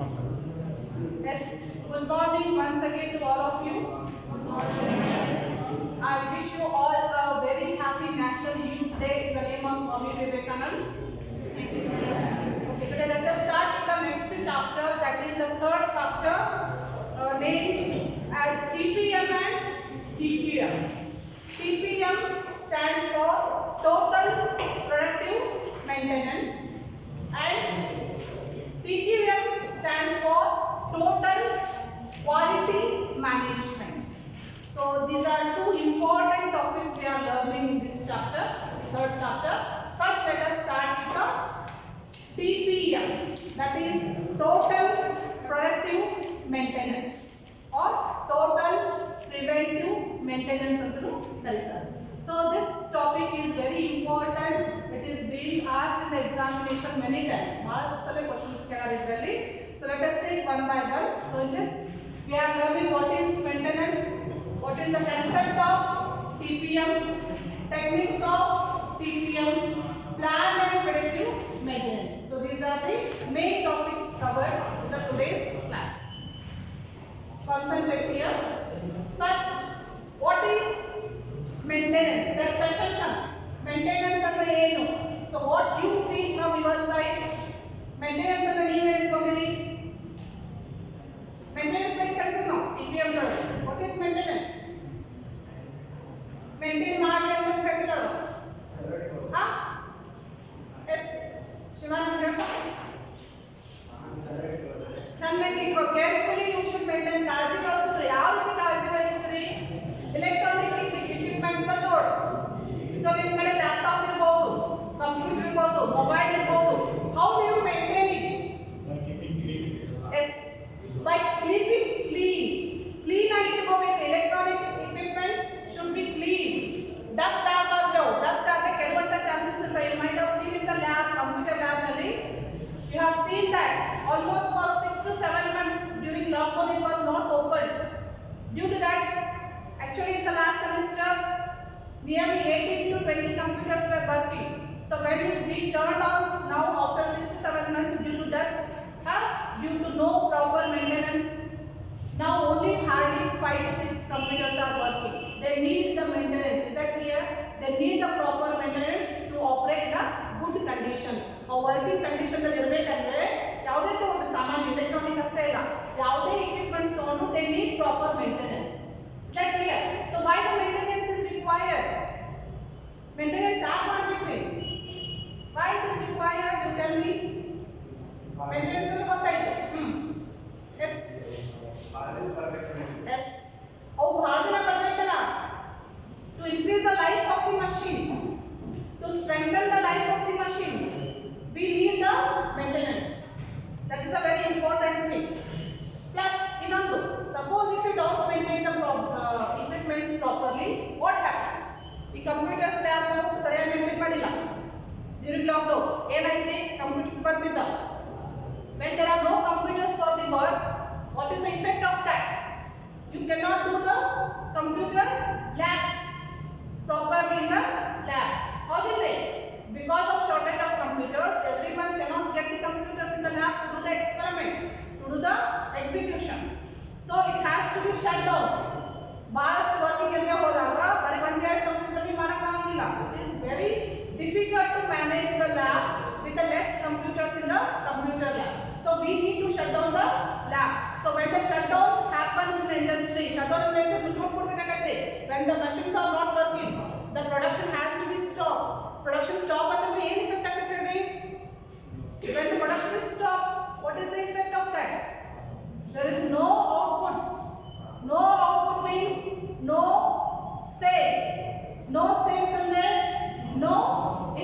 Yes, good morning once again to all of you. Good morning. I wish you all a very happy National Youth Day in the name of Swami Vivekananda. Thank you. Okay, today let us start with the next chapter, that is the third chapter, named as TPM and TQM. TPM stands for Total Productive Maintenance and TQM stands for Total Quality Management. So these are two important topics we are learning in this chapter, third chapter. First let us start with the TPM, that is Total Productive Maintenance or Total Preventive Maintenance ಅಂತಲೂ ಕರೀತಾರೆ. So this topic is very important. It is being asked in the examination many times. ಬಹಳಷ್ಟು ಸಲ questions ಕೇಳಾರೆ ಇದರಲ್ಲಿ. So let us take one by one. So in this we are learning what is maintenance, what is the concept of TPM, techniques of TPM, planned and predictive maintenance. So these are the main topics covered in the today's class. Concentrate here. First, what is maintenance? That question comes. Maintenance ಅಂದ್ರೆ ಏನು? So what you think from your side? Maintenance ಅಂದ್ರೆ ನೀವು ಹೇಳ್ಕೊಂಡಿರಿ. Maintenance ಬಗ್ಗೆ ಕಲಿತೀವಿ ನಾವು TPM ಒಳಗೆ. What is maintenance? Maintain ಮಾಡಿ ಅಂತ ಹೇಳ್ತಿರಲ್ಲ. ಹಾ? ಎಸ್. ಶಿವಾನಂದ ಹೇಳ್ಕೊ. ಚೆನ್ನಾಗಿ ಇಟ್ಕೋ. Carefully you should maintain. ಕಾಳಜಿ ವಹಿಸಿದ್ರೆ ಯಾವ ರೀತಿ ಕಾಳಜಿ ವಹಿಸ್ತೀರಿ? Electronic equipments ತಗೊಳ್ಳಿ. So ನಿಮ್ಮ ಕಡೆ ಲ್ಯಾಪ್ಟಾಪ್ ಇರಬಹುದು, ಕಂಪ್ಯೂಟರ್ ಇರಬಹುದು, ಮೊಬೈಲ್ ಇರಬಹುದು. How do you maintain it? By keeping clean. Yes, by keeping clean. Clean ಆಗಿ ಇಟ್ಕೋಬೇಕು. Electronic equipments should be clean. Dust ಆಗಬಾರ್ದು. Dust ಆಗಿ ಕೆಡುವಂತ ಚಾನ್ಸಸ್ ಇರುತ್ತೆ. You might have seen in the lab, computer lab ನಲ್ಲಿ you have seen that almost for 6 to 7 months during lockdown it was not opened. Due to that, actually in the last semester nearly 18 to 20 computers were working. So when we turned on now after 6 to 7 months due to dust, due to no proper maintenance, now only hardly 5 to 6 computers are working. They need the maintenance. Is that clear? They need the proper maintenance to operate in a good condition. A working condition ಅಲ್ಲಿ ಇರಬೇಕಂದ್ರೆ ಯಾವುದೇ ತಗೊಂಡು ಸಾಮಾನ್ಯ electronic ಅಷ್ಟೇ ಇಲ್ಲ, ಯಾವುದೇ equipments ತಗೊಂಡು they need proper maintenance. Is that clear? So why the maintenance is required? Maintenance ಯಾಕೆ ಮಾಡಬೇಕ್ರಿ? Why it is required? You tell me. Maintenance ಅಂದ್ರೆ ಗೊತ್ತಾಯ್ತು. Yes. Yes. ಅವು ಬಹಳ ದಿನ ಬರ್ಬೇಕಲ್ಲ. To increase the life of the machine, to strengthen the life of the machine, we need the maintenance. That is a very important thing. Plus, ಇನ್ನೊಂದು, suppose if you don't maintain the equipments properly, what happens? ಈ computers lab ಸರಿಯಾಗಿ maintain ಮಾಡಿಲ್ಲ. During lockdown, ಏನಾಯ್ತು? Computers ಬಂದಿದ್ದ. When there are no computers for the work, what is the effect of that? You cannot do the computer labs properly in the lab. How is it? Because of shortage of computers, everyone cannot get the computers in the lab to do the experiment, to do the execution. So it has to be shut down. ಬಹಳಷ್ಟು working area ಹೋದಾಗ ಬರೀ ಒಂದೆರಡು computer ಮಾಡಕ್ಕಾಗಿಲ್ಲ. It is very difficult to manage the lab with the less computers in the computer lab. So we need to shut down the lab. So when the shutdown happens in the industry, shutdown ಅಂದ್ರೆ ಮುಚ್ಚಿ ಕೊಡ್ಬೇಕಾಗತ್ತೆ. When the machines are not working, the production has to be stopped. Production stop ಅಂದ್ರೆ ಏನು effect ಆಗುತ್ತೆ ಹೇಳಿ? When the production is stopped, what is the effect of that? There is no output. No output means no sales. No sales ಅಂದ್ರೆ no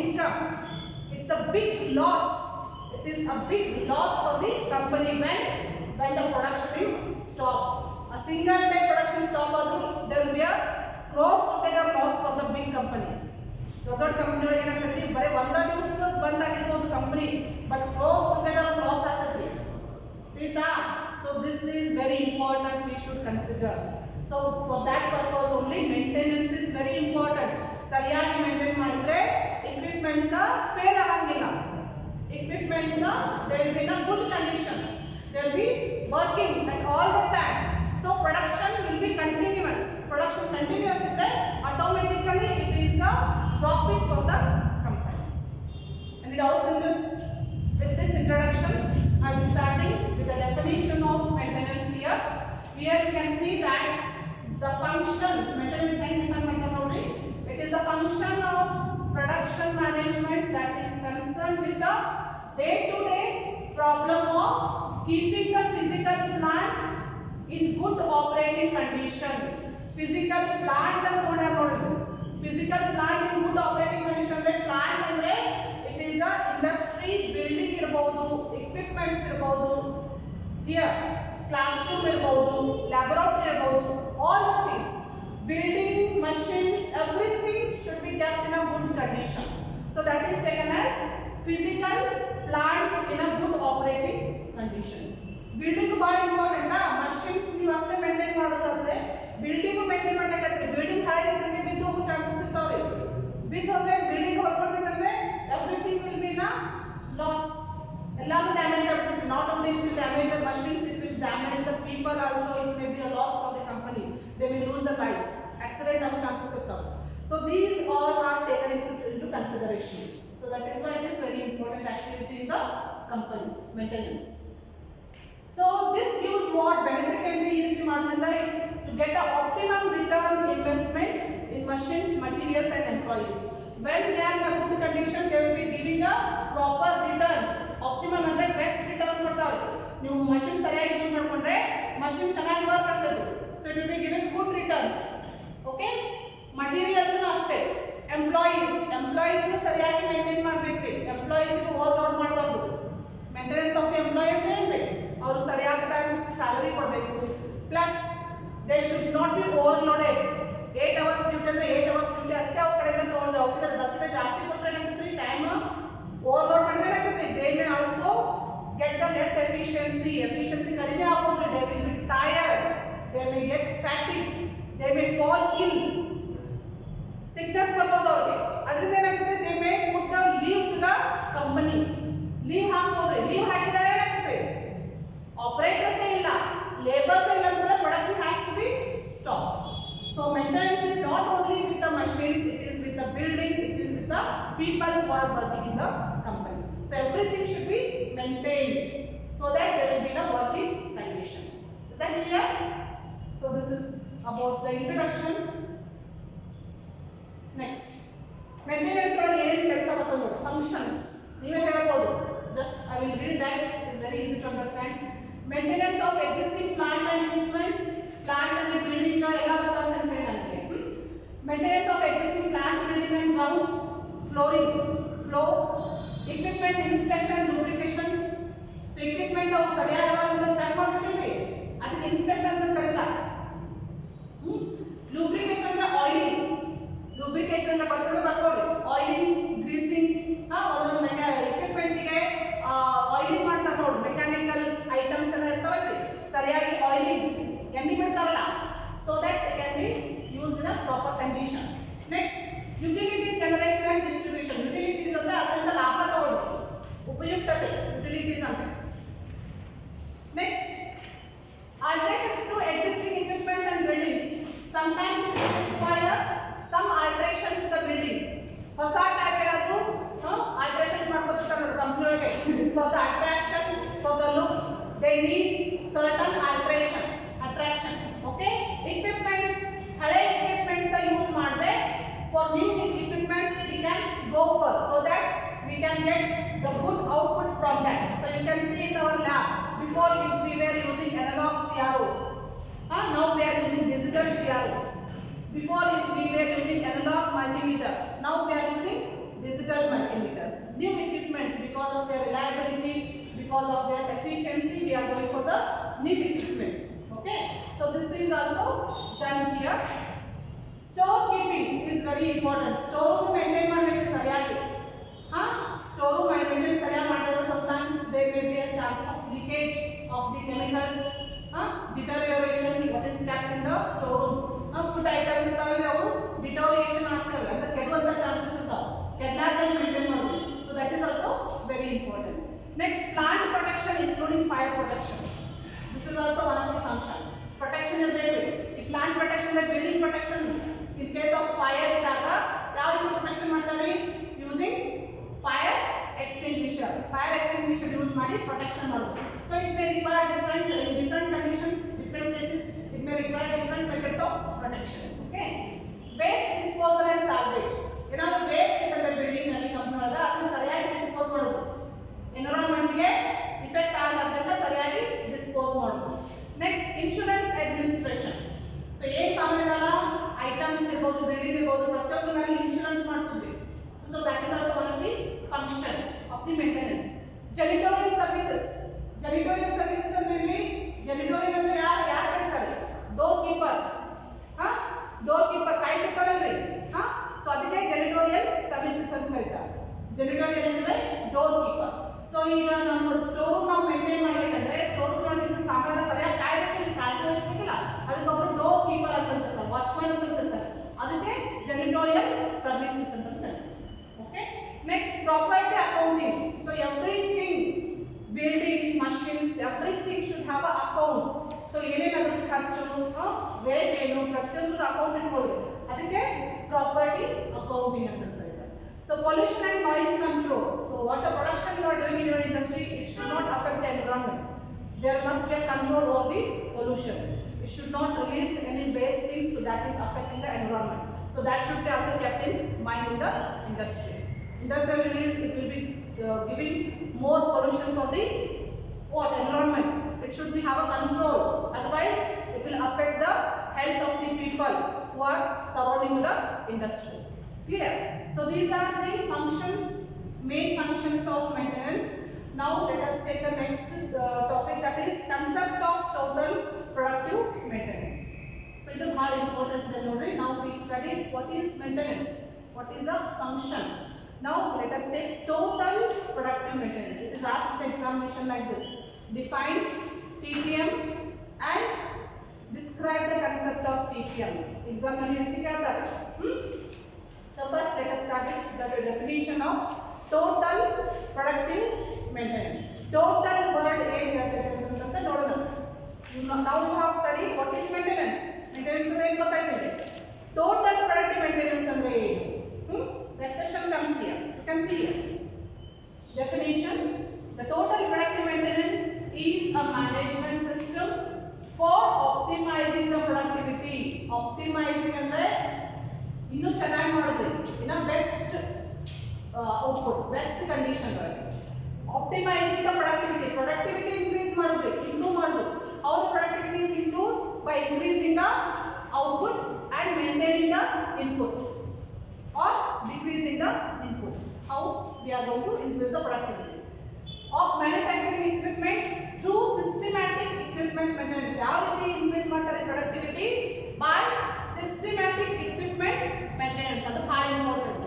income. It's a big loss. It is a big loss for the company when the production is stopped. A single day production stop ಆದ್ರೂ there will be a crores together loss for the big companies. ದೊಡ್ಡ company ಒಳಗೆ ಏನಾಗ್ತೈತಿ, ಬರೀ ಒಂದ ದಿವಸ ಬಂದ್ ಆಗಿರ್ಬೋದು company, but crores together loss ಆಗ್ತೈತಿ. ತಿಳಿತಾ? So this is very important, we should consider. So for that purpose only maintenance is very important. ಸರಿಯಾಗಿ ಮೇಂಟೈನ್ ಮಾಡಿದ್ರೆ equipments fail ಆಗಂಗಿಲ್ಲ. Equipments they will be in a good condition. They will be working at all the time. So production will be continuous. Production continuous idre automatically it is a profit for the company. Any doubts in this? With this introduction, I am starting with the definition of maintenance here. Here you can see that the function maintenance and define ಮಾಡ್ತಾರೆ ನೋಡಿ. It is the function of production management that is concerned with the day-to-day problem of keeping the physical plant in good operating condition. Physical plant and physical plant in good operating condition. That plant andre it is a industry building irbodu, equipments irbodu, here classroom irbodu, laboratory irbodu, all the things, building machines, everything should be kept in a good condition. So that is taken as physical plant in a good operating condition. Building bhಳ important machines ನೀವು ಅಷ್ಟೇ maintain ಮಾಡೋದಾದ್ರೆ building maintain ಮಾಡಬೇಕಾದ್ರೆ building ಹಾಳಾಗಿದ್ದಂಗೆ ಬಿದ್ದು ಹೋಗೋ chances ಇರ್ತಾವ್ರಿ. ಬಿದ್ದು ಹೋದ್ರೆ building ಹೊರಕೊಂಡ್ಬಿಟ್ಟಂದ್ರೆ everything will be ನ ಲಾಸ್. ಎಲ್ಲಾನು ಡ್ಯಾಮೇಜ್ ಆಗ್ಬಿಡುತ್ತೆ. Not only it will damage the machines, it will damage the people also. It may be a loss for the company. They will lose their lives. Accident ಆಗೋ chances ಇರ್ತಾವೆ. So these all are taken into consideration. So that is why it is very important activity in the company maintenance. So this gives what benefit can be easily ಮಾಡೋದ್ರಿಂದ to get the optimum return investment in machines, materials and employees. When they are in a good condition, they will be giving a proper returns. Optimum ಅಂದ್ರೆ best return ಕೊಡ್ತಾರೆ. ನೀವು machine ಸರಿಯಾಗಿ use ಮಾಡ್ಕೊಂಡ್ರೆ machine ಚೆನ್ನಾಗಿ work ಆಗ್ತದೆ. So it will be giving good returns. Okay? Materials ಅಷ್ಟೇ. Employees ಸರಿಯಾಗಿ maintain ಮಾಡಬೇಕು. ಎಂಪ್ಲಾಯೀಸ್ ಓವರ್ಲೋಡ್ ಮಾಡಬಾರದು. ಮೇಂಟೆನೆನ್ಸ್ ಆಫ್ ದಿ ಎಂಪ್ಲಾಯೀಸ್ ಏನ್ರಿ ಅವರು ಸರಿಯಾದ ಟೈಮ್ ಸ್ಯಾಲರಿ ಕೊಡಬೇಕು. Plus they should not be overloaded. 8 hours duty ಅಂದ್ರೆ 8 hours ಡ್ಯೂಟಿ ಅಷ್ಟೇ ಅವ್ರ ಕಡೆಯಿಂದ ತಗೊಳ್ಳೋದು. ಅದಕ್ಕಿಂತ ಜಾಸ್ತಿ ಕೊಟ್ಟರೆ ಏನಾಗ್ತೈತ್ರಿ, ಟೈಮ್ ಓವರ್ಲೋಡ್ ಮಾಡಿದ್ರೆ ಏನಾಗ್ತೈತ್ರಿ, they may also get the less efficiency ಕಡಿಮೆ ಆಗೋದ್ರಿ. They will be tired, they may get fatigue, they may fall ill, sickness ಬರ್ಬೋದು ಅವ್ರಿಗೆ. ಅದರಿಂದ ಏನಾಗ್ತದೆ, they may put the leave to the company. Leave ಹಾಕ್ಬೋದ್ರಿ. Leave ಹಾಕಿದರೆ ಏನಾಗ್ತದೆ, ಆಪರೇಟರ್ಸ್ ಇಲ್ಲ, ಲೇಬರ್ಸ್ ಇಲ್ಲ ಅಂದ್ರೆ production has to be stop. So maintenance is not only with the machines, it is with the building, it is with the people who are working in the company. So everything should be maintained so that there will be a working condition. Is that clear? So this is about the introduction. Next, maintenance ಒಳಗೆ ಏನು ಕೆಲಸ ಮಾಡ್ತದೆ ನೋಡಿ, functions. ನೀವೇ ಹೇಳ್ಬೋದು. Just I will read that. It is very easy to understand. Maintenance of existing plant and equipments. Plant and building ಎಲ್ಲ ಗೊತ್ತಾಗುತ್ತೆ ಅಂತ ಹೇಳಿ ನನಗೆ. Maintenance of existing plant, building and grounds, flooring, flow, equipment inspection, lubrication. So equipment ಅವು ಸರಿಯಾಗಿ ಅಂತ check ಮಾಡ್ಬೇಕಿಲ್ರಿ, ಅದಕ್ಕೆ inspection ಅಂತ ಕರೀತಾರೆ. lubrication ಅಂದ್ರೆ ಆಯಿಲಿಂಗ್. lubrication ಅಂತ ಬರ್ಕೊಳ್ಳಿ, ಆಯಿಲಿಂಗ್, ಗ್ರೀಸಿಂಗ್. ಒಂದೊಂದು equipment ಗೆ ಆಯಿಲಿಂಗ್ ಮಾಡ್ತಾರೆ ನೋಡಿ, ಮೆಕ್ಯಾನಿಕಲ್ ಐಟಮ್ಸ್ ಎಲ್ಲ ಇರ್ತಾವಲ್ರಿ, ಸರಿಯಾಗಿ ಆಯಿಲಿಂಗ್ ಎಣ್ಣೆ ಬಿಡ್ತಾರಲ್ಲ, so that they can be used in a proper condition. Next, utilities generation and distribution. Utilities ಅಂದ್ರೆ ಅದರಿಂದ ಲಾಭ ತಗೊಳ್ಳೋದು, ಉಪಯುಕ್ತತೆ, utilities ಅಂತ. Next, alterations to existing equipment and buildings. Sometimes it require some alterations to the building. ಹೊಸ type ಏನಾದ್ರು alterations ಮಾಡ್ಕೊತಾರೆ ನೋಡಿ ಕಂಪನಿ ಒಳಗೆ. For the attraction, for the look, they need certain alteration. Attraction. Okay? Equipments, ಹಳೆ equipments use ಮಾಡಿದ್ರೆ for new equipments we can go for, so that we can get the good output from that. So you can see in our lab, before we were using analog CROs, now we are using digital CROs. Before we were using analog multimeter, now we are using digital multimeters. New equipments, because of their reliability, because of their efficiency, we are going for the new equipments. Okay, so this is also done here. Store keeping is very important. Store room maintain ಮಾಡಬೇಕು ಸರಿಯಾಗಿ. Store room maintain ಸರಿಯಾಗಿ ಮಾಡಿದ್ರೆ sometimes there may be a chance of leakage of the chemicals, deterioration what is kept in the store room. Food items ಇರ್ತಾವಲ್ಲ ಅವು deterioration ಆಗ್ತವೆ, ಅಂದ್ರೆ ಕೆಡುವಂತ chances ಇರ್ತಾವೆ. ಕೆಡಲಾರ್ದಂಗೆ maintain ಮಾಡಬೇಕು. So that is also very important. Next, plant protection including fire protection. This is also one of the function. Protection is there. The plant protection, the building protection. In case of fire, idaga yav protection ಮಾಡ್ತಾರೆ using fire extinguisher. Fire extinguisher use ಮಾಡಿ protection ಮಾಡೋದು. So it may require different conditions, different places. It may require different methods of protection. Okay. Waste disposal and salvage. ಏನಾದರೂ waste ಇರ್ತದೆ building ನಲ್ಲಿ company ಒಳಗೆ ಅದನ್ನ ಸರಿಯಾಗಿ dispose ಮಾಡೋದು. Environment ಗೆ ಇಫೆಕ್ಟ್ ಆಗದಂತೆ ಸರಿಯಾಗಿ ಡಿಸ್ಪೋಸ್ ಮಾಡೋದು. Next insurance administration. ಸೊ ಏನ್ ಸಾಮಾನ್ಯದಲ್ಲ ಐಟಮ್ಸ್ ಇರಬಹುದು, ಬಿಲ್ಡಿಂಗ್ ಇರಬಹುದು, ಪ್ರತಿಯೊಂದರ ಮೇಲೆ insurance ಮಾಡಿಸುತ್ತೆ. So that is also one of the function of the maintenance. Janitorial services. Janitorial services ಅಂದ್ರೆ janitorial ಅಂದ್ರೆ ಯಾರು ಇರ್ತಾರೆ? Door keeper. ಡೋರ್ ಕೀಪರ್ ಕಾಯ್ತಿರ್ತಾರಲ್ರಿ. ಸೊ ಅದಕ್ಕೆ janitorial services ಅಂತ ಕರೀತಾರೆ. janitorial ಅಂದ್ರೆ ಡೋರ್ ಕೀಪರ್. ಸೊ ಈಗ ನಮ್ಮ ಸ್ಟೋರ್ ರೂಮ್ ನಾವು ಮೇಂಟೈನ್ ಮಾಡಬೇಕಂದ್ರೆ ಸ್ಟೋರ್ ರೂಮ್ ನಲ್ಲಿ ಸಾಮಾನ್ಯ ಸರಿಯಾಗಿ ಕಾಯ್ದು ವಹಿಸಬೇಕಿಲ್ಲ. ಅದಕ್ಕೊಬ್ಬರು ಡೋರ್ ಕೀಪರ್ ಅಂತ ಇರ್ತಾರೆ, ವಾಚ್ಮನ್ ಅಂತ ಇರ್ತಾರೆ. ಅದಕ್ಕೆ janitorial services ಅಂತ ಕರೀತಾರೆ. Okay. Next, property accounting. So everything, building, machines, everything should have an account. So ಏನೇನಾದರೂ ಖರ್ಚು, ರೇಟ್ ಏನು, ಪ್ರತಿಯೊಂದು ಅಕೌಂಟ್ ಇಟ್ಕೊಳ್ಳಿ. ಅದಕ್ಕೆ ಪ್ರಾಪರ್ಟಿ ಅಕೌಂಟಿಂಗ್ ಅಂತ ಕರೀತಾರೆ. So pollution and noise control. So what the production you are doing in your industry, it should not affect the environment. There must be a control over the pollution. It should not release any waste things so that is affecting the environment. So that should be also kept in mind in the industry. Industrial release, it will be giving more pollution for the environment. It should be have a control. Otherwise, it will affect the health of the people who are surrounding the industry. Clear? So these are the functions, main functions of maintenance. Now let us take the next topic, that is concept of total productive maintenance. So it is very important then nodri. Now we study what is maintenance, what is the function. Now let us take total productive maintenance. It is asked in the examination like this: define TPM and describe the concept of TPM. Exam ನಲ್ಲಿ ಅಂತ ಕೇಳ್ತಾರೆ. So first let us start with the definition of total productive maintenance. Total word ಏನು ಹೇಳ್ತೈತೆ ಅಂತ ನೋಡೋಣ. Now you have studied what is maintenance. Maintenance ಅಂದ್ರೆ ಏನು ಗೊತ್ತಾಯ್ತಿದೆ? Total productive maintenance ಅಂದ್ರೆ ಏನು? That question comes here. You can see here. Definition: the total productive maintenance is a management system for optimizing the productivity. Optimizing ಅಂದ್ರೆ ಇನ್ನೂ ಚೆನ್ನಾಗಿ ಮಾಡೋದು, ಇನ್ನ best output, best condition ಒಳಗೆ. Optimizing the productivity. Productivity increase ಮಾಡೋದು, improve ಮಾಡೋದು. How the productivity is improved? By increasing the output and maintaining the input, or decreasing the input. How we are going to increase the productivity of manufacturing equipment through systematic equipment maintenance. How we increase productivity? By systematic equipment maintenance. That is very important.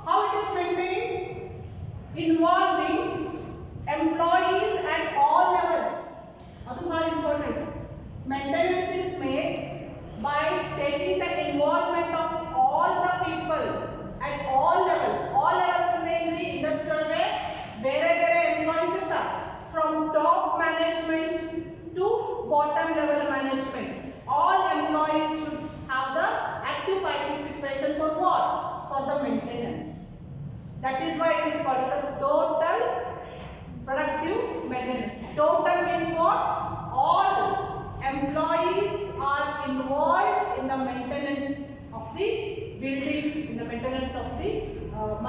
How it is maintained? Involving employees at all levels. That is very important. Maintenance is made by taking the involvement of all the people at all levels. All levels in the industry ಒಳಗೆ ಬೇರೆ ಬೇರೆ employees ಇರ್ತಾರೆ. From top management to bottom level management. All employees should have the active participation for what? For the maintenance. That is why it is called as a total productive maintenance. Total means what? All employees are involved in the maintenance of the building, in the maintenance of the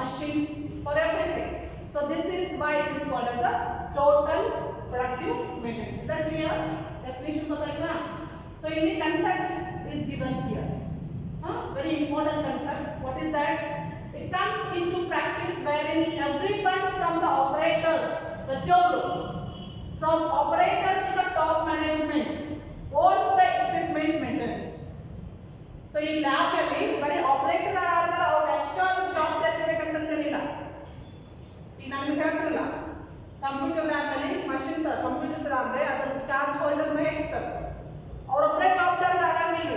machines, for everything. So this is why it is called as a total productive maintenance. Is that clear? Definition बताइए. So any concept is given here. Very important concept. What is that? It comes into practice wherein everyone from the operators, from operators to the top management, owns the equipment maintenance. So in lab ಅಲ್ಲಿ ಬರೀ operator ಆದ್ರೆ ಅವ್ರು ಎಷ್ಟು ಜವಾಬ್ದಾರಿ ಇರಬೇಕಂತೇನಿಲ್ಲ. ಈಗ ನಾನು ಹೇಳ್ತಿರಲ್ಲ, computer lab ಅಲ್ಲಿ machines computers ಆದ್ರೆ ಅದರ ಚಾರ್ಜ್ ಹೋಲ್ಡರ್ ಮೇಲೆ ಸರ್ ಅವರೊಬ್ಬರೇ ಜವಾಬ್ದಾರಿ ಆಗಂಗಿಲ್ಲ.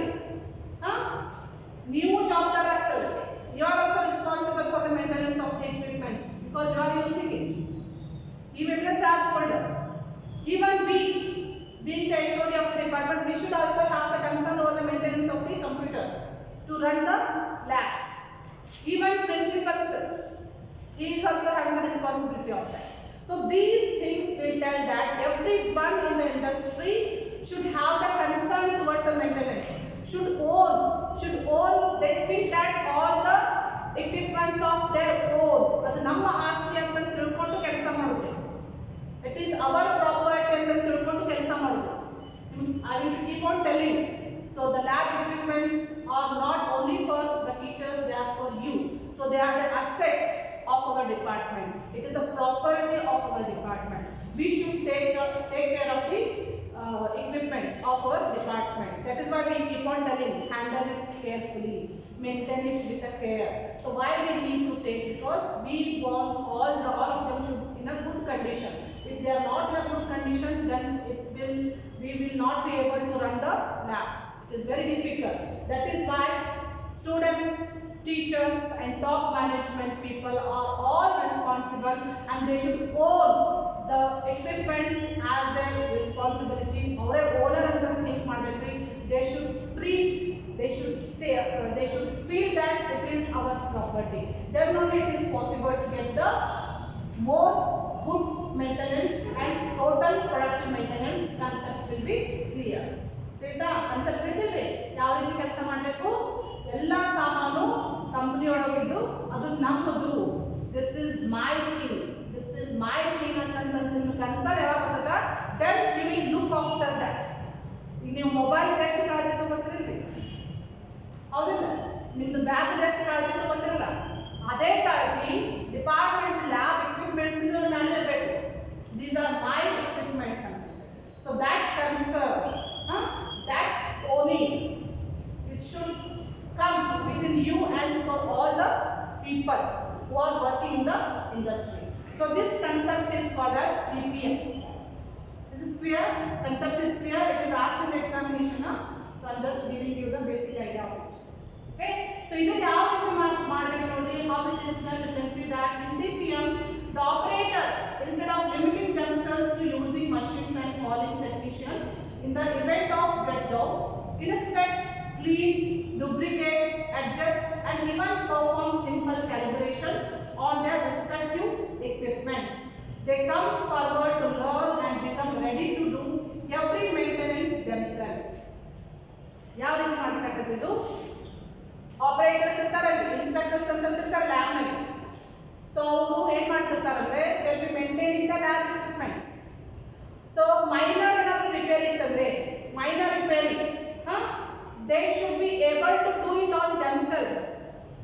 ನೀವು ಜವಾಬ್ದಾರ ಆಗ್ತದೆ. You are also responsible for the maintenance of the equipments because you are using it. He may be the charge holder. Even we to run the labs. Even principal sir, he is also having the responsibility of that. So these things will tell that everyone in the industry should have the concern towards the maintenance, should own, they think that all the equipments of their own, ಅದು ನಮ್ಮ ಆಸ್ತಿ ಅಂತ ತಿಳ್ಕೊಂಡು ಕೆಲಸ ಮಾಡಿದ್ರು. It is our property ಅಂತ ತಿಳ್ಕೊಂಡು ಕೆಲಸ ಮಾಡಿದ್ರು. I will keep on telling. So the lab equipments are not only for the teachers, they are for you. So they are the assets of our department. It is a property of our department. We should take care of the equipments of our department. That is why we keep on telling, handle it carefully, maintain it with a care. So why we need to take? Because we want all of them should in a good condition. If they are not in a good condition, then we will not be able to run the labs. It is very difficult. That is why students, teachers and top management people are all responsible, and they should own the equipments as their responsibility. Our owner and think ಮಾಡಬೇಕ್ರಿ. They should treat, they should feel that it is our property. Then only it is possible to get the more good maintenance and total productive maintenance concept will be clear. ತಿಳಿತಾ? Concept ತಿಳಿದಿಲ್ರಿ? ಯಾವ ರೀತಿ ಕೆಲಸ ಮಾಡಬೇಕು? ಎಲ್ಲ ಸಾಮಾನು company ಒಳಗಿದ್ದು ಅದು ನಮ್ಮದು. This is my thing. This is my thing ಅಂತ ನಿಮ್ಮ ಕನ್ಸಲ್ಲಿ ಯಾವಾಗ ಬರ್ತದ? Then you will look after that. ಈಗ ನೀವು ಮೊಬೈಲ್ ಎಷ್ಟು ಕಾಳಜಿ ತಗೋತೀರಿ? ಹೌದಿಲ್ಲ? ನಿಮ್ದು ಬ್ಯಾಗ್ ಎಷ್ಟು ಕಾಳಜಿ ತಗೋತೀರಲ್ಲ? ಅದೇ ಕಾಳಜಿ ಡಿಪಾರ್ಟ್ಮೆಂಟ್ ಲ್ಯಾಬ್ equipments ಮೇಲೆ ಇರಬೇಕು. These are my equipments ಅಂತ. So that concern, that owning, it should come within you and for all the people who are working in the industry. So this concept is called as TPM. This is clear? Concept is clear. It is asked in the examination. So I'm just giving you the basic idea of it. Okay? So this is how it is done. You can see that in TPM, the operators, instead of limiting themselves to using machines and calling technician, in the event of breakdown, inspect, clean, lubricate, adjust and even perform simple calibration on their respective equipments. They come forward to learn and become ready to do every maintenance themselves. ಯಾವ ರೀತಿ ಮಾಡಬೇಕಾಗುತ್ತೆ ಇದು? Operators ಇರ್ತಾರಲ್ಲ, instructors ಅಂತ ಇರ್ತಾರೆ lab ನಲ್ಲಿ. So ಅವರು ಏನ್ ಮಾಡ್ತಿರ್ತಾರಂದ್ರೆ they will be maintaining the lab equipments. So minor ಏನಾದರೂ ರಿಪೇರಿ ಇತ್ತಂದ್ರೆ minor repair they should be able to do it on themselves.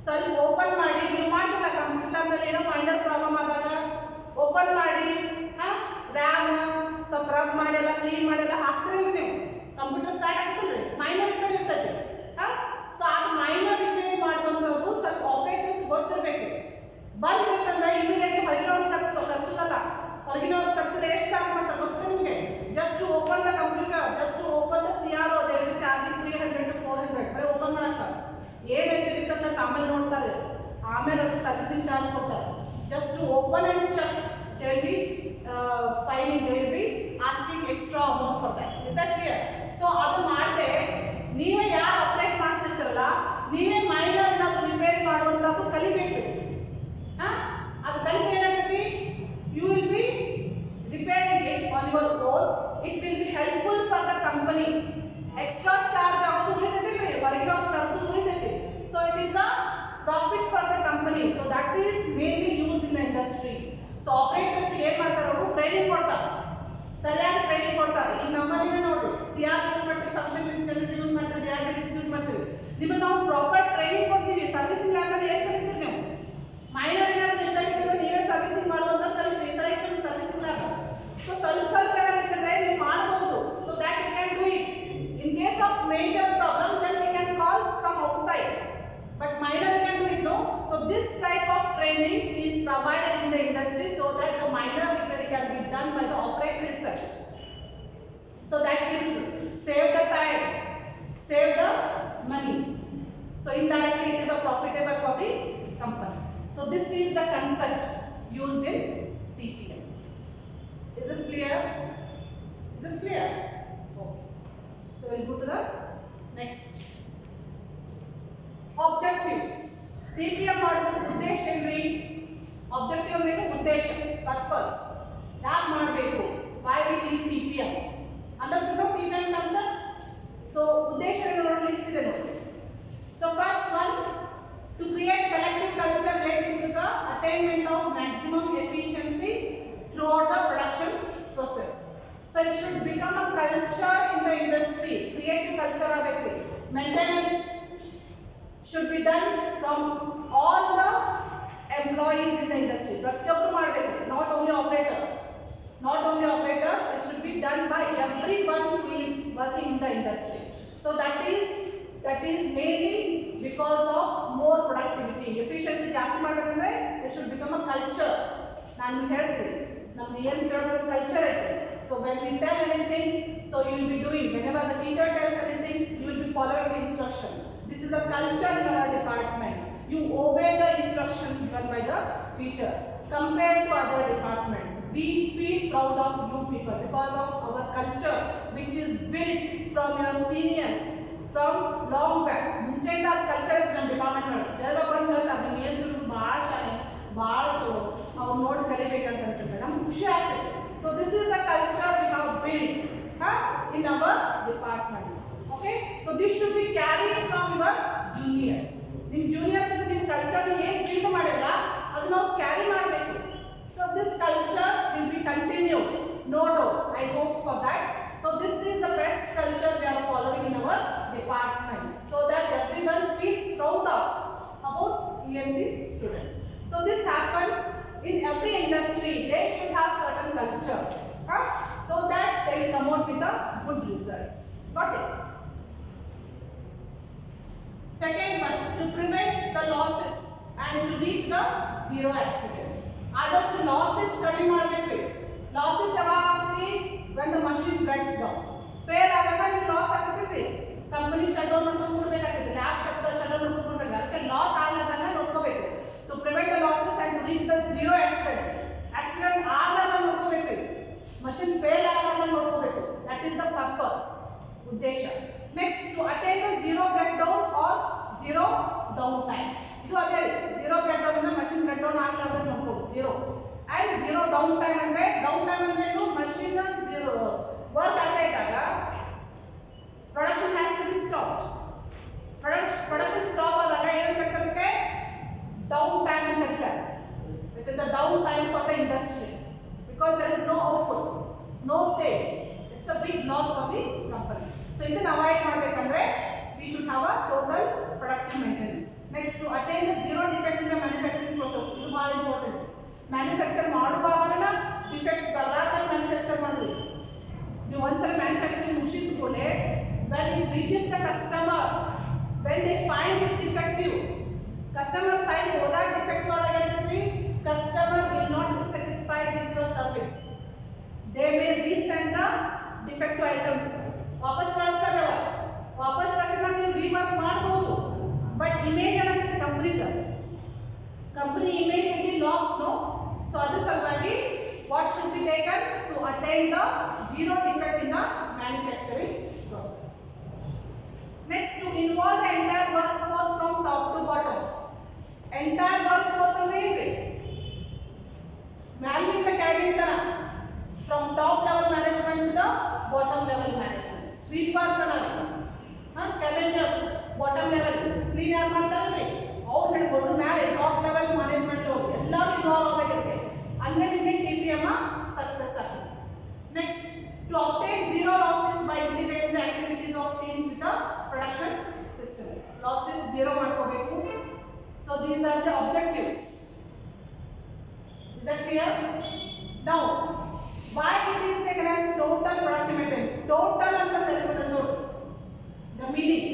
ಸ್ವಲ್ಪ ಓಪನ್ ಮಾಡಿ ನೀವು ಮಾಡ್ತಿಲ್ಲ ಕಂಪ್ಯೂಟರ್ ಲ್ಯಾಬ್ ನಲ್ಲಿ ಏನೋ ಮೈನರ್ ಪ್ರಾಬ್ಲಮ್ ಆದಾಗ ಓಪನ್ ಮಾಡಿ ರ್ಯಾಮ್ ಸ್ವಲ್ಪ ರಬ್ ಮಾಡಿ ಎಲ್ಲ ಕ್ಲೀನ್ ಮಾಡಿ ಎಲ್ಲ ಹಾಕ್ತೀರಿ ನೀವು. ಕಂಪ್ಯೂಟರ್ ಸ್ಟಾರ್ಟ್ ಆಗ್ತದೆ ಮೈನರ್ ರಿಪೇರಿ ಇರ್ತದೆ. ಸೊ ಅದು ಮೈನರ್ ರಿಪೇರಿ ಮಾಡುವಂಥದ್ದು ಸ್ವಲ್ಪ ಆಪರೇಟರ್ಸ್ ಗೊತ್ತಿರಬೇಕು. ಬಂದ್ಬೇಕಂದ್ರೆ ಇಮಿಡಿಯೇಟ್ಲಿ ಹೊರಗಿನವ್ರು ಕರ್ಸಲ್ಲ. ಹೊರಗಿನವ್ರು ಕರ್ಸಿದ್ರೆ ಎಷ್ಟು ಚಾರ್ಜ್ ಮಾಡ್ತಾರೆ ಗೊತ್ತಾ ನಿಮಗೆ? Just open the computer, just open the CRO, they will B charging 300 to 400 ಬರೀ ಓಪನ್ ಮಾಡಕ್ಕ. ಏನೈತಿ ಡಿಫೆಕ್ಟ್ ಅಂತ ಆಮೇಲೆ ನೋಡ್ತಾರೆ, ಆಮೇಲೆ ಅದಕ್ಕೆ ಸರ್ವಿಸಿಂಗ್ ಚಾರ್ಜ್ ಕೊಡ್ತಾರೆ. Just open and check, they will be fining, they will be asking extra amount for that. Is that clear? So ಅದು ಮಾಡದೆ ನೀವೇ ಯಾರು ಆಪರೇಟ್ ಮಾಡ್ತಿರ್ತಾರಲ್ಲ, ನೀವೇ ಮೈನರ್ ಏನಾದರೂ ರಿಪೇರಿ ಮಾಡುವಂಥದ್ದು ಕಲಿಬೇಕು. ಅದು ಕಲಿತು ಏನಾಗ್ತದೆ? You will be repairing it on your own. It will be helpful for the company. Extra charge ಆಗೋದು ಉಳಿತೈತಿ, ಹೊರಗಿನ ತರಿಸೋದು ಉಳಿತೈತಿ. So it is a profit for the company. So that is mainly used in the industry. So operators ಏನ್ ಮಾಡ್ತಾರೆ? ಅವರು training ಕೊಡ್ತಾರೆ, ಸರಿಯಾಗಿ training ಕೊಡ್ತಾರೆ. ಈಗ ನಮ್ಮಲ್ಲಿ ನೋಡಿ CR ಯೂಸ್ ಮಾಡ್ತೀವಿ, ಫಂಕ್ಷನ್ ಜನರೇಟರ್ ಯೂಸ್ ಮಾಡ್ತೀವಿ, DRBDC ಯೂಸ್ ಮಾಡ್ತೀವಿ. ನಿಮಗೆ ನಾವು ಪ್ರಾಪರ್ ಟ್ರೈನಿಂಗ್ ಕೊಡ್ತೀವಿ. ಸರ್ವಿಸಿಂಗ್ ಲ್ಯಾಬ್ ಅಲ್ಲಿ ಏನು ಕಲಿತೀರಿ ನೀವು? ಮೈನರ್ ಏನಾದರೂ ಕಲಿತಿದ್ರೆ ನೀವೇ ಸರ್ವಿಸಿಂಗ್ ಮಾಡುವಂತ ಕಲಿತೀರಿ. ಸರಿಯಾಗಿ ನೀವು ಸರ್ವಿಸಿಂಗ್ ಲ್ಯಾಬ್. ಸೊ ಸ್ವಲ್ಪ ಏನಾಗ್ತದೆ ನೀವು ಮಾಡಬಹುದು. So that you can do it. In case of major problem then we can call from outside, but minor you can do it. No. So this type of training is provided in the industry so that the minor repair can be done by the operator itself. So that will save the time, save the money. So indirectly it is a profitable for the company. So this is the concept used in TPM. Is this clear? Is this clear? Okay. So we'll go to the next. purpose. ಯಾಕೆ ಮಾಡಬೇಕು? Why we need TPM? Understood now TPM concept? So ಉದ್ದೇಶಗಳು ನೋಡಿ list ಇದೆ ನೋಡಿ. So first one, to create collective culture related to the attainment of maximum efficiency throughout the production process. So it should become a culture in the industry. Creative culture ಆಗಬೇಕು. Maintenance should be done from all the employees in the industry. ಪ್ರತಿಯೊಬ್ಬರು ಮಾಡಬೇಕು. Not only operator. Not only operator. It should be done by everyone who is working in the industry. So that is mainly because of more productivity. Efficiency ಜಾಸ್ತಿ ಮಾಡಬೇಕಂದ್ರೆ it should become a culture. ನಾನು ಹೇಳ್ತೀನಿ ನಮ್ಮ ಏನು ಹೇಳೋದು culture ಐತೆ. So when we tell anything, so you will be doing. Whenever the teacher tells anything, you will be following the instruction. This is a culture in our department. You obey the instructions given by the teachers. Compared to other departments, we feel proud of you people because of our culture, which is built from your seniors from long back. ಮುಂಚೆಯಿಂದ ಅದು culture ಇತ್ತು ನಮ್ಮ department ಒಳಗೆ. ಎಲ್ಲ ಬಂದು ಹೇಳ್ತಾರೆ ನೀವು ಏನು ಸುಳ್ಳು ಭಾಳ ಶಾಲೆ ಭಾಳ ಚಲೋ ಅವ್ರು ನೋಡಿ ಕಲಿಬೇಕಂತ ಹೇಳ್ತಾರೆ. ನಮ್ಗೆ ಖುಷಿ ಆಗ್ತೈತೆ. So this is the culture we have built in our department. Okay, so this should be carried from your juniors. ನಿಮ್ಮ juniors ಇಂದ ನಿಮ್ಮ culture ಏನು ಬಿಲ್ಡ್ ಮಾಡಿಲ್ಲ ಅದು ನಾವು ಕ್ಯಾರಿ ಮಾಡಬೇಕು. So this culture will be continued. No doubt. I hope for that. So this is the best culture we are following in our department, so that everyone feels proud of about EMC students. So this happens in every industry. They should have certain culture, so that they will come out with the good results. Got it? Second one, to prevent the losses and to reach the zero accident. ಆದಷ್ಟು losses ಕಡಿಮೆ ಮಾಡಬೇಕು. Losses ಯಾವಾಗ ಆಗ್ತದೆ? when the machine breaks down. Fail ಆದಾಗ ನಿಮಗೆ loss ಆಗ್ತದೆ. Company shut down ಮಾಡ್ಕೊಂಡು ಬಿಡಬೇಕಾಗ್ತದೆ. Lab shut down ಮಾಡ್ಕೊಂಡು ಬಿಡಬೇಕು. ಅದಕ್ಕೆ ಲಾಸ್ ಆಗಲಾರ್ದಂಗ ನೋಡ್ಕೋಬೇಕು. to prevent the losses and to reach the zero accident. accident ಆಗಲಾರ್ದಂಗ ನೋಡ್ಕೋಬೇಕು. machine ಫೇಲ್ ಆಗಲಾರ್ದಂಗ ನೋಡ್ಕೋಬೇಕು. that is the purpose. ಉದ್ದೇಶ. next, to attain the zero breakdown or zero downtime. ಇದು ಅದೇ zero breakdown ಅಂದ್ರೆ machine breakdown ಆಗಲಾರ್ದಂಗ ನೋಡ್ಕೋಬೇಕು. zero and zero downtime ಅಂದ್ರೆ ಏನು? machine zero work ಆಗ್ತಾ ಇದ್ದಾಗ production has to be stopped. production stop ಆದಾಗ ಏನು ಕರೀತಾರೆ? downtime ಅಂತ ಕರೀತಾರೆ. it is a downtime for the industry because there is no output, no sales. It's a big loss for the company. So ಇದನ್ನ avoid ಮಾಡಬೇಕಂದ್ರೆ we should have a total productive maintenance. next, to attain the zero defect in the manufacturing process. ಇದು ಬಹಳ important. Manufacture ಮಾಡುವಾಗನ defects ಬರಲಾರ್ದಂಗೆ manufacture ಮಾಡಿದ್ವಿ. ನೀವು ಒಂದ್ಸಲ manufacturing ಮುಗಿಸಿದ ಕೂಡಲೇ when it reaches the customer, when they find it defective, customer side ಹೋದಾಗ defect ಒಳಗೆ ಏನಿರ್ತದೆ? customer will not be satisfied with your service. They may resend the defective items. ವಾಪಸ್ ಕಳಿಸ್ತಾರೆ. ವಾಪಸ್ ಕಳಿಸಿದಾಗ ನೀವು ರೀವರ್ಕ್ ಮಾಡಬಹುದು, ಬಟ್ ಇಮೇಜ್ ಏನಾಗ್ತದೆ ಕಂಪನಿದ? company image will be lost, no? So adhu salvagi what should be taken to attain the zero defect in the manufacturing process. next, to involve the entire workforce from top to bottom. entire workforce ಅಂದ್ರೆ ಏನ್ರಿ? ಮ್ಯಾಲಿಂದ ಕೆಳಗಿಂದ from top level management to the bottom level management. sweeper ತನಕ scavengers bottom level clean ಯಾರು ಮಾಡ್ತಾರಲ್ರಿ ಅವ್ರು ಹಿಡ್ಕೊಂಡು ಮೇಲೆ top level management ಅವರು ಎಲ್ಲರೂ ಇನ್ವಾಲ್ವ್ ಆಗಬೇಕು. ಅಂದ್ರೆ ನಿಮಗೆ TPM ಸಕ್ಸಸ್ ಆಗ್ತದೆ. Next, to obtain zero losses by integrating the activities of teams with the production system. losses zero ಮಾಡ್ಕೋಬೇಕು. So these are the objectives. Is that clear? Now, why it is taken as total productive maintenance? Total ಅಂತ ತೆಗೆದುಕೊಂಡು ನೋಡಿ. The meaning.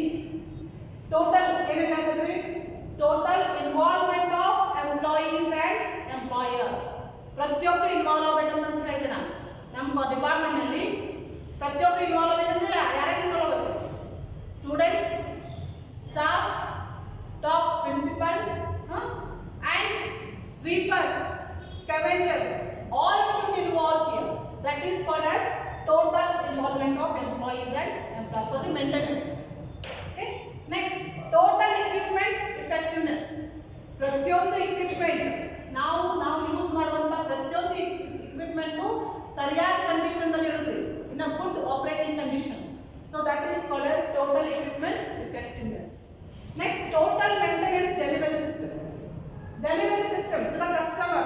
Total ಏನಾಗುತ್ತೆ? Total involvement of employees and employer. ಪ್ರತಿಯೊಬ್ಬರು involve ಆಗಬೇಕಂತ ಹೇಳಿದೆ ನಾನು. ನಮ್ಮ ಡಿಪಾರ್ಟ್ಮೆಂಟ್ ನಲ್ಲಿ ಪ್ರತಿಯೊಬ್ಬರು ಇನ್ವಾಲ್ವ್ ಆಗಬೇಕಂದ್ರೆ ಯಾರ್ಯಾರು ಇನ್ವಾಲ್ವ್ ಆಗಬೇಕು? Students, staff, top principal and sweepers, scavengers, all should involve here. That is called as total involvement of employees and employees for the maintenance. Okay. Next, total equipment effectiveness. ಪ್ರತಿಯೊಂದು equipment ನಾವು use ಮಾಡುವಂತ ಪ್ರತಿಯೊಂದು equipment ಸರಿಯಾದ condition ಅಲ್ಲಿ ಇರುತ್ತೆ, in a good operating condition. So that is called as total equipment effectiveness. Next, total maintenance delivery system. Delivery system to the customer.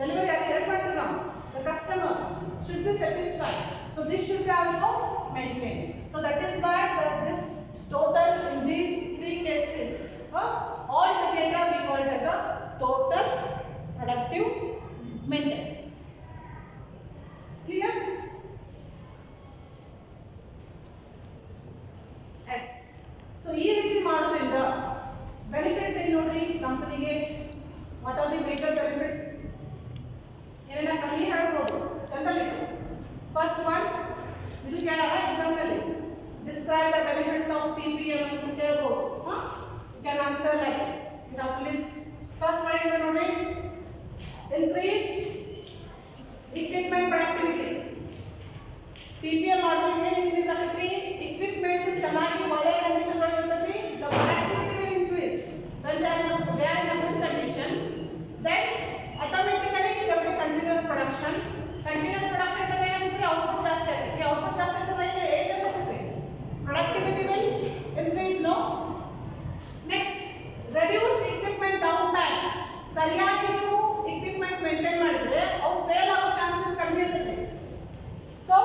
Delivery ಯಾರಿಗೆ help ಮಾಡ್ತೀವಿ ನಾವು? The customer should be satisfied. So this should be also maintained. So that is why this total in these three cases, all together we call it as a total productive maintenance. Clear? Yes. So ಈ ರೀತಿ ಮಾಡೋದ್ರಿಂದ benefits ಏನು ನೋಡ್ರಿ ಕಂಪನಿಗೆ. What are the major benefits? ಏನೇನ ಕಮ್ಮಿ ಹೇಳ್ಬೋದು general it is. First one, ಇದು ಕೇಳಲ್ಲ ಎಕ್ಸಾಮ್ ಅಲ್ಲಿ, describe the benefits of TPM ಅಂತ ಕೇಳ್ಬೋದು. You can answer like this. You have list. First one ಇದೆ ನೋಡಿ, ಇನ್ಕ್ರೀಸ್ equipment productivity. ಟಿಪಿಎಂ ಮಾಡೋದ್ರಿಂದ ಏನು ಇನ್ಕ್ರೀಸ್ ಆಗ್ತೈತಿ? equipment ಚೆನ್ನಾಗಿ ಒಳ್ಳೆ ಕಂಡೀಷನ್ ಒಳಗೆ ಇರ್ತೈತಿ. the productivity will increase when they are in a good condition. Then automatically there will be continuous production. Continuous production ಅಂದ್ರೆ ಏನಾಗುತ್ತೆ? ಔಟ್ಪುಟ್ ಜಾಸ್ತಿ ಆಗುತ್ತೆ. ಔಟ್ಪುಟ್ ಜಾಸ್ತಿ ಆದ್ರೆ ಏನು ಆಗುತ್ತೆ? productivity will increase. No. Next, reduce equipment downtime. ಸರಿಯಾಗಿ ನೀವು equipment maintain ಮಾಡಿದ್ರೆ ಅವು ಫೇಲ್ ಆಗೋ ಚಾನ್ಸಸ್ ಕಡಿಮೆ ಇರುತ್ತೆ. ಸೊ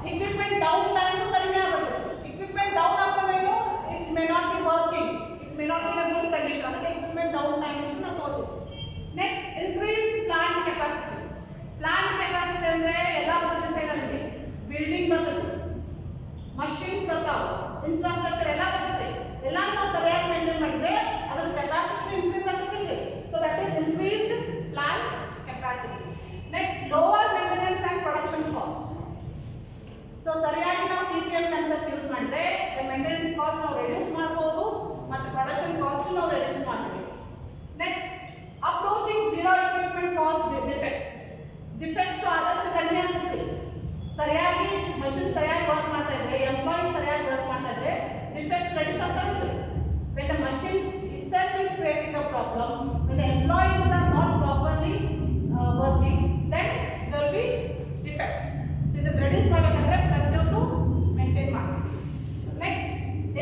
equipment downtime ಕಡಿಮೆ ಆಗುತ್ತೆ. equipment down ಆಗೋದೇನು? it may not be working, it may not be in a good condition. ಅದಕ್ಕೆ equipment downtime ಅಂತ ನಾವು ತಗೋತೀವಿ. Next, increase plant capacity. Plant capacity ಅಂದ್ರೆ ಎಲ್ಲ ಬರ್ತದೆ ನಮಗೆ. ಬಿಲ್ಡಿಂಗ್ ಬರ್ತದೆ, ಮಷೀನ್ಸ್ ಬರ್ತಾವೆ, ಇನ್ಫ್ರಾಸ್ಟ್ರಕ್ಚರ್ ಎಲ್ಲ ಬರ್ತದೆ. ಎಲ್ಲ ನಾವು ಸರಿಯಾಗಿ ಮೇಂಟೈನ್ ಮಾಡಿದ್ರೆ ಅದರ ಕೆಪಾಸಿಟಿ ಇನ್ಕ್ರೀಸ್ ಆಗ್ತದೆ. So that is increased plant capacity. Next, lower maintenance and production cost. So ಸರಿಯಾಗಿ ನಾವು ಟಿಪಿಎಂ ಕಾನ್ಸೆಪ್ಟ್ ಯೂಸ್ ಮಾಡಿದ್ರೆ ಮೇಂಟೆನೆನ್ಸ್ ಕಾಸ್ಟ್ ನಾವು ರೆಡ್ಯೂಸ್ ಮಾಡಬಹುದು ಮತ್ತು ಪ್ರೊಡಕ್ಷನ್ ಕಾಸ್ಟ್ ನಾವು ರೆಡ್ಯೂಸ್ ಮಾಡಬಹುದು. Next, approaching zero equipment cost defects. Defects ಆದಷ್ಟು ಕಡಿಮೆ ಆಗ್ತದೆ. ಸರಿಯಾಗಿ ಮಷಿನ್ ಸರಿಯಾಗಿ ವರ್ಕ್ ಮಾಡ್ತಾ ಇದ್ರೆ, ಎಂಪ್ಲಾಯೀಸ್ ಸರಿಯಾಗಿ ವರ್ಕ್ ಮಾಡ್ತಾ ಇದ್ರೆ ಡಿಫೆಕ್ಟ್ಸ್ ರೆಡ್ಯೂಸ್ ಆಗ್ತಾ ಇರುತ್ತೆ. when the machines itself is creating the problem, when the employees are not properly working, then there will be defects. So ಇದು reduce ಮಾಡಬೇಕಂದ್ರೆ ಪ್ರತಿಯೊಂದು ಮೇಂಟೈನ್ ಮಾಡಬೇಕು. Next,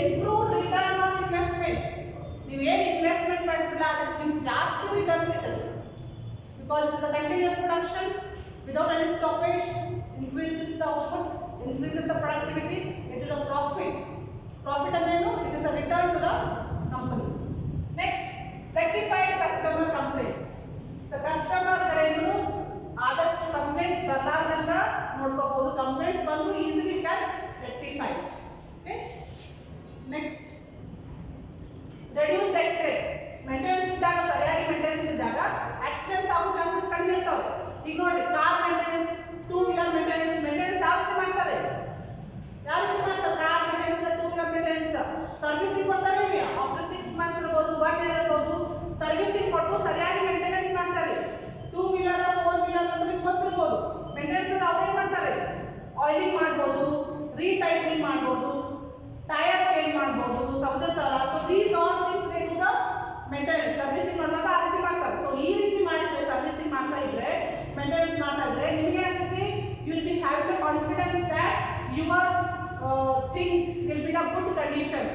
improve return on investment. ನೀವು ಏನು ಇನ್ವೆಸ್ಟ್ಮೆಂಟ್ ಮಾಡ್ತಿಲ್ಲ ಅದಕ್ಕೆ ನಿಮ್ಗೆ ಜಾಸ್ತಿ ರಿಟರ್ನ್ ಸಿಗ್ತದೆ. because it is a continuous production without any stoppage, increases the output, increases the productivity, it is a profit. Profit ಅಂದ್ರೇನು? it is a return to the company. Next, rectified customer complaints. So customer ಕಡೆಯಿಂದ ಆದಷ್ಟು complaints ಬರಲಾರ್ದಂಗ ನೋಡ್ಕೋಬಹುದು. Complaints ಬಂದು easily can rectify it. Okay. Next, reduce accidents. Maintenance ಇದ್ದಾಗ, ಸರಿಯಾಗಿ maintenance ಇದ್ದಾಗ accidents ಆಗೋ chances ಕಡಿಮೆ ಇರ್ತಾವೆ. ಈಗ ನೋಡಿ, car maintenance, two wheeler maintenance ಯಾವ ರೀತಿ ಮಾಡ್ತಾರೆ? ಯಾವ ರೀತಿ ಮಾಡ್ತಾರೆ? Car maintenance, two wheeler maintenance servicing ಕೊಡ್ತಾರೆ. ಆಫ್ಟರ್ 6 months ಇರ್ಬೋದು, 1 year ಇರ್ಬೋದು, ಸರ್ವಿಸಿಂಗ್ ಕೊಟ್ಟು ಸರಿಯಾಗಿ ಮೇಂಟೆನೆನ್ಸ್ ಮಾಡ್ತಾರೆ. ಟೂ ವೀಲರ್, 4 ವೀಲರ್ ಅಂದ್ರೆ ನಿಮ್ಗೆ ಗೊತ್ತಿರ್ಬೋದು. ಮೇಂಟೆನೆನ್ಸ್ ಅವ್ರು ಏನು ಮಾಡ್ತಾರೆ? ಆಯಿಲಿಂಗ್ ಮಾಡ್ಬೋದು, ರೀಟೈಟ್ನಿಂಗ್ ಮಾಡ್ಬೋದು, ಟೈರ್ ಚೇಂಜ್ ಮಾಡ್ಬೋದು, ಸೌದತ್ತಲ್ಲ. So these all things they do the maintenance. Servicing ಮಾಡುವಾಗ ಆ ರೀತಿ ಮಾಡ್ತಾರೆ. ಸೊ ಈ ರೀತಿ ಮಾಡಿದ್ರೆ, ಸರ್ವಿಸಿಂಗ್ ಮಾಡ್ತಾ ಇದ್ರೆ, ಮೇಂಟೆನೆನ್ಸ್ ಮಾಡ್ತಾ ಇದ್ರೆ ನಿಮಗೆ ಏನಾಗ್ತದೆ? You will be have the confidence that your things will be in a good condition.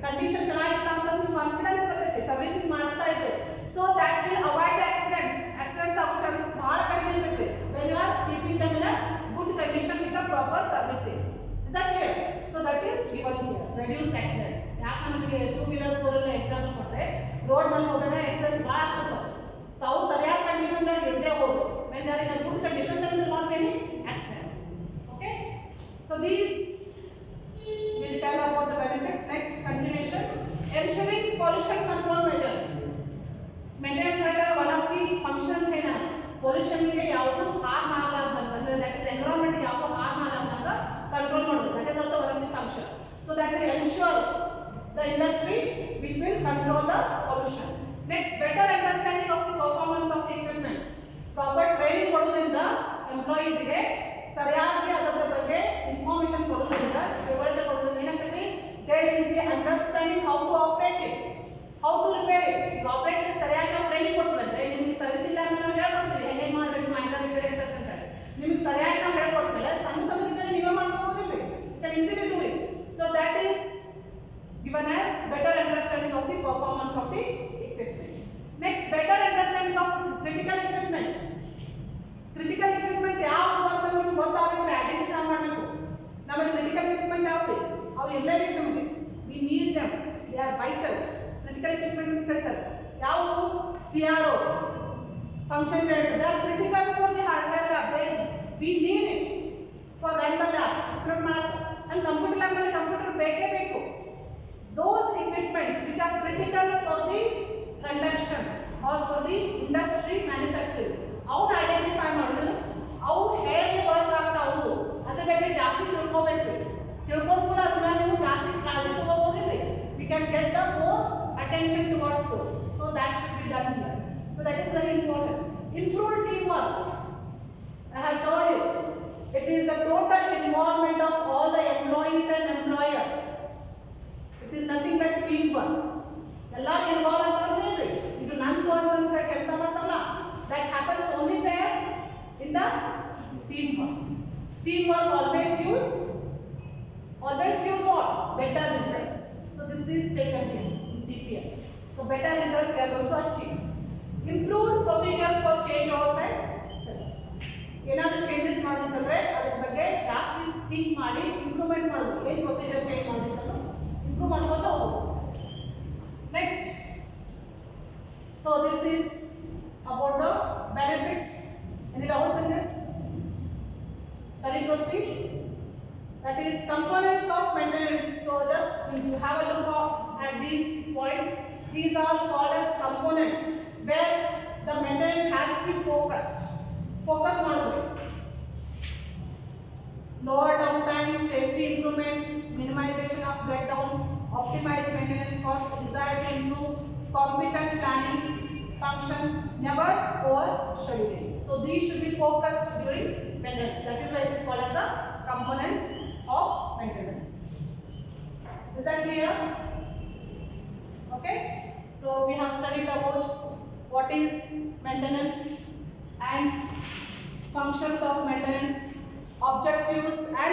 Condition ಚೆನ್ನಾಗಿತ್ತ ಅಂತ ನಿಮ್ಗೆ ಕಾನ್ಫಿಡೆನ್ಸ್ ಬರ್ತೈತಿ ಸರ್ವಿಸಿಂಗ್ ಮಾಡ್ತಾ ಇದ್ರೆ. So that will avoid the accidents. Accidents ಆಗೋ ಚಾನ್ಸಸ್ ಬಹಳ ಕಡಿಮೆ ಇರ್ತೈತಿ when you are keeping them in a good condition with a proper servicing. Is that clear? So that is given here. Reduce accidents. ಯಾಕೆ ನಮಗೆ 2 wheeler 4 wheeler example ಕೊಟ್ಟೆ, road ಮೇಲೆ ಹೋಗೋದೇ accidents ಭಾಳ ಆಗ್ತದೆ. ಸೊ ಅವು ಸರಿಯಾದ ಕಂಡೀಷನ್ದಾಗ ಇರದೇ ಹೋದು. when they are in a good condition then there will not be any accidents. Okay. So these will tell about the benefits. Next, continuation. Ensuring pollution control measures. Maintenance matter one of the function ಏನ pollution ಗೆ ಯಾವುದು harm ಆಗಲಾರ್ದಂಗ, ಅಂದ್ರೆ that is environment ಗೆ ಯಾವುದು harm ಆಗಲಾರ್ದಂಗ control ಮಾಡೋದು. That is also one of the function. So that will ensures the industry which will control the pollution. Next, better understanding of the performance of the equipments. Proper training ಕೊಡೋದ್ರಿಂದ employees ಗೆ ಸರಿಯಾಗಿ ಅದರ ಬಗ್ಗೆ information ಕೊಡೋದ್ರಿಂದ, ತಿಳುವಳಿಕೆ ಕೊಡೋದ್ರಿಂದ ಏನಾಗ್ತದೆ? they will be understanding how to operate it, how to repair it. Operate ಸರಿಯಾಗಿ ನಾವು ಟ್ರೈನಿಂಗ್ ಕೊಟ್ಟು ಬಂದ್ರೆ ನಿಮಗೆ ಅವು ಇರಲೇಬೇಕು ನಮಗೆ. We need them, they are vital. Critical equipment ಅಂತ ಕರೀತಾರೆ. ಯಾವುವು? CRO, function generator, they are critical for the hardware lab. We need it for run the lab, experiment ಮಾಡಕ್ಕೆ. and computer lab ನಲ್ಲಿ ಕಂಪ್ಯೂಟರ್ ಬೇಕೇ ಬೇಕು. Those equipments which are critical for the conduction or for the industry manufacturing, ಅವ್ನ identify ಮಾಡೋದು, ಅವು ಹೇಗೆ work ಆಗ್ತಾವು ಅದ್ರ ಬಗ್ಗೆ ಜಾಸ್ತಿ ತಿಳ್ಕೋಬೇಕು. ತಿಳ್ಕೊಂಡು ಕೂಡ ಅದನ್ನ ನೀವು ಜಾಸ್ತಿ ಕಾಳಜಿ ತಗೋಬೋದಿರಿ. We can get the more attention towards those. So that should be done here. So that is very important. Improved teamwork. I have told you, it is the total involvement of all the employees and employer. It is nothing but teamwork. ಎಲ್ಲರೂ involve ಆಗ್ತಾರಲ್ರಿ, ಇದು ನಂದು ಅಂತ ಕೆಲಸ ಮಾಡ್ತಾರಲ್ಲ, that happens only where in the teamwork. Teamwork always gives what? Better results. So this is taken here in TPM. So better results we are going to achieve. Improved procedures for change overs and setups. ಏನಾದರೂ changes ಮಾಡೋದಿತ್ತಂದ್ರೆ ಅದ್ರ ಬಗ್ಗೆ ಜಾಸ್ತಿ think ಮಾಡಿ improvement ಮಾಡೋದು. ಏನು procedure change ಮಾಡೋದಿತ್ತಲ್ಲ improve ಮಾಡ್ಕೊತಾ ಹೋಗೋದು. Next, so this is about the benefits. Any doubts in this? Shall we proceed? That is components of maintenance. So just you have a look at these points. These are called as components where the maintenance has to be focused. Focus ಮಾಡೋದು. Lower downtime, safety improvement, minimization of breakdowns, optimize maintenance cost, desire to improve, competent planning, function, never over scheduling. So these should be focused during maintenance. That is why it is called as the components of maintenance. Is that clear? Okay. So we have studied about what is maintenance and functions of maintenance, objectives and